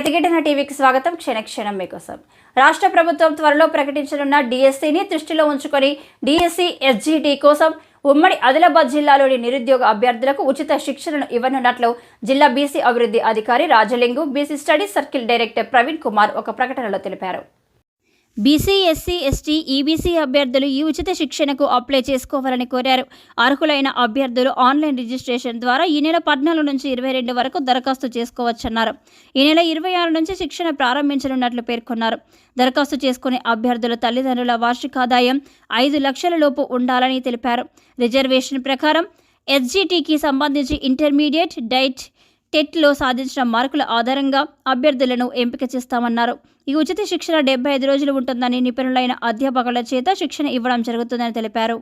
ప్రతిఘటన టీవీకి స్వాగతం. క్షణక్షణం మీకోసం. రాష్ట్ర ప్రభుత్వం త్వరలో ప్రకటించనున్న డిఎస్సిని దృష్టిలో ఉంచుకొని డిఎస్సి ఎస్జిటి కోసం ఉమ్మడి ఆదిలాబాద్ జిల్లాలోని నిరుద్యోగ అభ్యర్థులకు ఉచిత శిక్షణను ఇవ్వనున్నట్లు జిల్లా బీసీ అభివృద్ధి అధికారి Rajalingu, BC studies circle director Praveen Kumar ఒక ప్రకటనలో తెలిపారు. బీసీ, ఎస్సీ, ఎస్టీ, ఈబీసీ అభ్యర్థులు ఈ ఉచిత శిక్షణకు అప్లై చేసుకోవాలని కోరారు. అర్హులైన అభ్యర్థులు ఆన్లైన్ రిజిస్ట్రేషన్ ద్వారా ఈ నెల 14 నుంచి 22 వరకు దరఖాస్తు చేసుకోవచ్చన్నారు. ఈ నెల 26 నుంచి శిక్షణ ప్రారంభించనున్నట్లు పేర్కొన్నారు. దరఖాస్తు చేసుకునే అభ్యర్థుల తల్లిదండ్రుల వార్షిక ఆదాయం 5 లక్షల లోపు ఉండాలని తెలిపారు. రిజర్వేషన్ ప్రకారం ఎస్జిటికి సంబంధించి ఇంటర్మీడియట్, డైట్, టెట్లో సాధించిన మార్కుల ఆధారంగా అభ్యర్థులను ఎంపిక చేస్తామన్నారు. ఈ ఉచిత శిక్షణ 75 రోజులు ఉంటుందని, నిపుణులైన అధ్యాపకుల చేత శిక్షణ ఇవ్వడం జరుగుతుందని తెలిపారు.